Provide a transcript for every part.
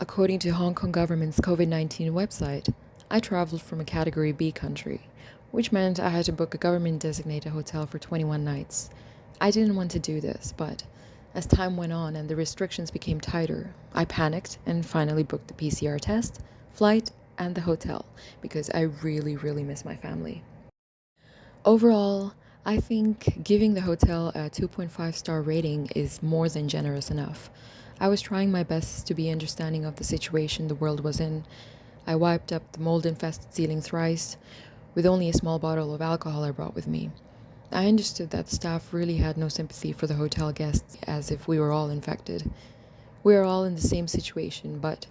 According to Hong Kong government's COVID-19 website, I traveled from a Category B country, which meant I had to book a government-designated hotel for 21 nights. I didn't want to do this, but as time went on and the restrictions became tighter, I panicked and finally booked the PCR test, flight, and the hotel because I really miss my family. Overall, I think giving the hotel a 2.5-star rating is more than generous enough. I was trying my best to be understanding of the situation the world was in. I wiped up the mold-infested ceiling thrice, with only a small bottle of alcohol I brought with me. I understood that the staff really had no sympathy for the hotel guests, as if we were all infected. We are all in the same situation, but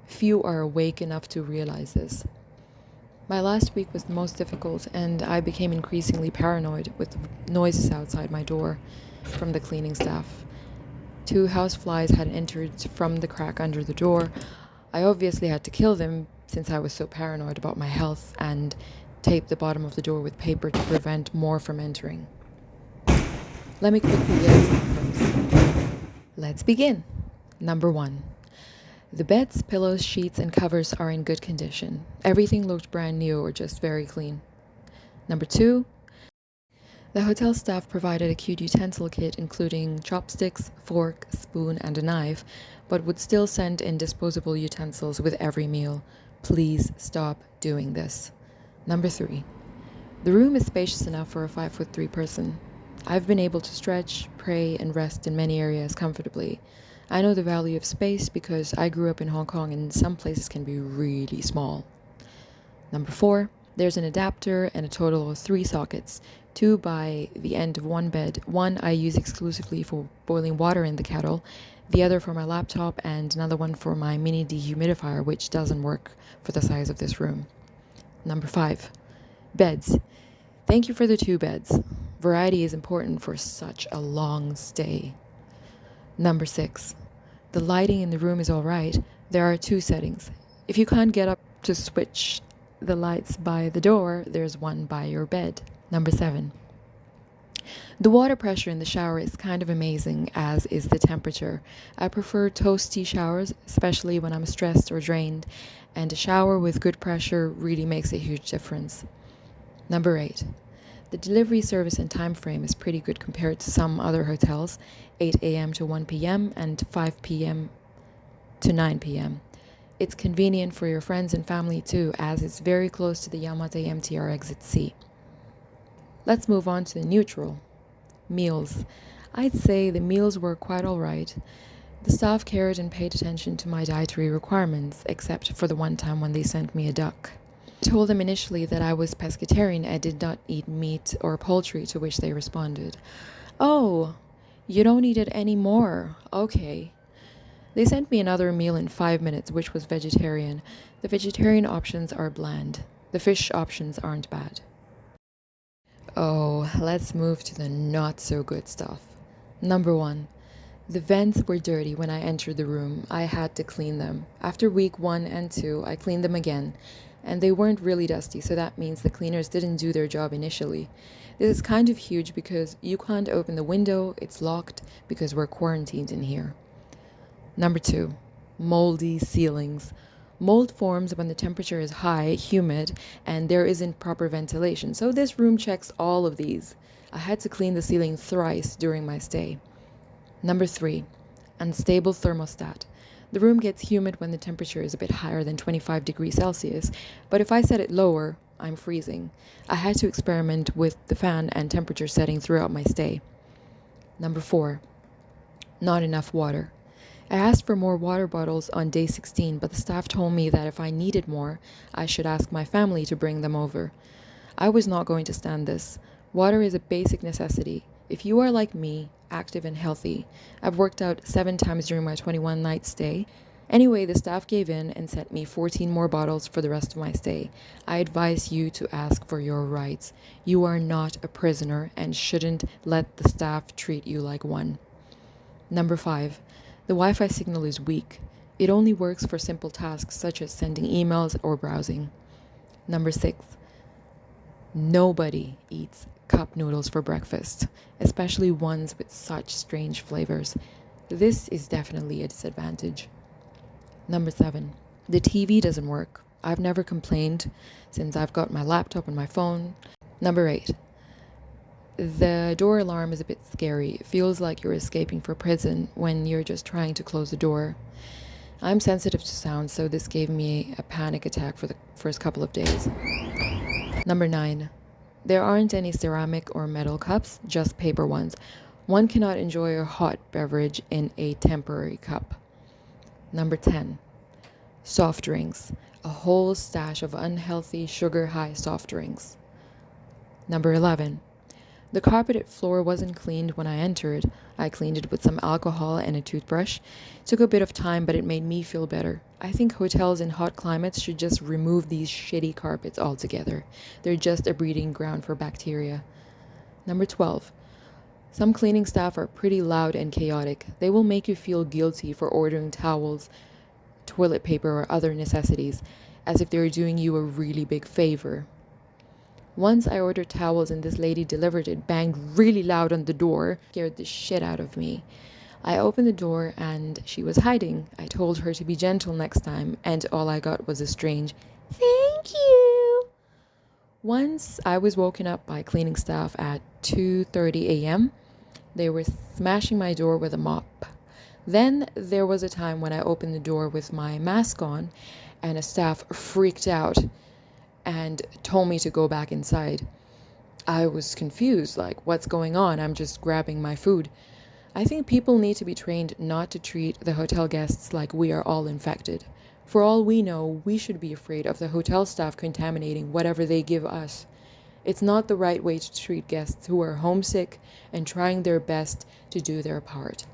few are awake enough to realize this. My last week was the most difficult, and I became increasingly paranoid with the noises outside my door from the cleaning staff. 2 houseflies had entered from the crack under the door. I obviously had to kill them since I was so paranoid about my health and taped the bottom of the door with paper to prevent more from entering. Let me quickly get into the pros. Let's begin. Number 1. The beds, pillows, sheets, and covers are in good condition. Everything looked brand new or just very clean. Number 2. The hotel staff provided a cute utensil kit including chopsticks, fork, spoon, and a knife, but would still send in disposable utensils with every meal. Please stop doing this. Number 3. The room is spacious enough for a 5'3" person. I've been able to stretch, pray, and rest in many areas comfortably. I know the value of space because I grew up in Hong Kong and some places can be really small. Number 4. There's an adapter and a total of 3 sockets, 2 by the end of one bed. One I use exclusively for boiling water in the kettle, the other for my laptop, and another one for my mini dehumidifier, which doesn't work for the size of this room. Number 5. Beds. Thank you for the 2 beds. Variety is important for such a long stay. Number 6. The lighting in the room is alright. There are 2 settings. If you can't get up to switch the lights by the door, there's one by your bed. Number 7. The water pressure in the shower is kind of amazing, as is the temperature. I prefer toasty showers, especially when I'm stressed or drained, and a shower with good pressure really makes a huge difference. Number 8. The delivery service and time frame is pretty good compared to some other hotels, 8 a.m. to 1 p.m. and 5 p.m. to 9 p.m. It's convenient for your friends and family too, as it's very close to the Yamate MTR exit C. Let's move on to the neutral. Meals. I'd say the meals were quite alright. The staff cared and paid attention to my dietary requirements, except for the one time when they sent me a duck. I told them initially that I was pescatarian and did not eat meat or poultry, to which they responded, "Oh, you don't eat it anymore. Okay." They sent me another meal in 5 minutes, which was vegetarian. The vegetarian options are bland. The fish options aren't bad. Oh, let's move to the not so good stuff. Number 1. The vents were dirty when I entered the room. I had to clean them. After week 1 and 2, I cleaned them again, and they weren't really dusty, so that means the cleaners didn't do their job initially. This is kind of huge because you can't open the window, it's locked because we're quarantined in here. Number 2. Moldy ceilings. Mold forms when the temperature is high, humid, and there isn't proper ventilation, so this room checks all of these. I had to clean the ceiling thrice during my stay. Number 3. Unstable thermostat. The room gets humid when the temperature is a bit higher than 25 degrees Celsius, but if I set it lower, I'm freezing. I had to experiment with the fan and temperature setting throughout my stay. Number 4. Not enough water. I asked for more water bottles on day 16, but the staff told me that if I needed more, I should ask my family to bring them over. I was not going to stand this. Water is a basic necessity. If you are like me, active and healthy, I've worked out 7 times during my 21-night stay. Anyway, the staff gave in and sent me 14 more bottles for the rest of my stay. I advise you to ask for your rights. You are not a prisoner and shouldn't let the staff treat you like one. Number 5. The Wi-Fi signal is weak. It only works for simple tasks such as sending emails or browsing. Number 6. Nobody eats cup noodles for breakfast, especially ones with such strange flavors. This is definitely a disadvantage. Number 7, the TV doesn't work. I've never complained since I've got my laptop and my phone. Number 8, the door alarm is a bit scary. It feels like you're escaping from prison when you're just trying to close the door. I'm sensitive to sound, so this gave me a panic attack for the first couple of days. Number 9, there aren't any ceramic or metal cups, just paper ones. One cannot enjoy a hot beverage in a temporary cup. Number 10, soft drinks. A whole stash of unhealthy, sugar-high soft drinks. Number 11, the carpeted floor wasn't cleaned when I entered. I cleaned it with some alcohol and a toothbrush. It took a bit of time, but it made me feel better. I think hotels in hot climates should just remove these shitty carpets altogether. They're just a breeding ground for bacteria. Number 12, some cleaning staff are pretty loud and chaotic. They will make you feel guilty for ordering towels, toilet paper, or other necessities, as if they're doing you a really big favor. Once I ordered towels and this lady delivered it, banged really loud on the door, scared the shit out of me. I opened the door and she was hiding. I told her to be gentle next time, and all I got was a strange, "Thank you." Once I was woken up by cleaning staff at 2:30 a.m. They were smashing my door with a mop. Then there was a time when I opened the door with my mask on and a staff freaked out and told me to go back inside. I was confused, like, what's going on? I'm just grabbing my food. I think people need to be trained not to treat the hotel guests like we are all infected. For all we know, we should be afraid of the hotel staff contaminating whatever they give us. It's not the right way to treat guests who are homesick and trying their best to do their part.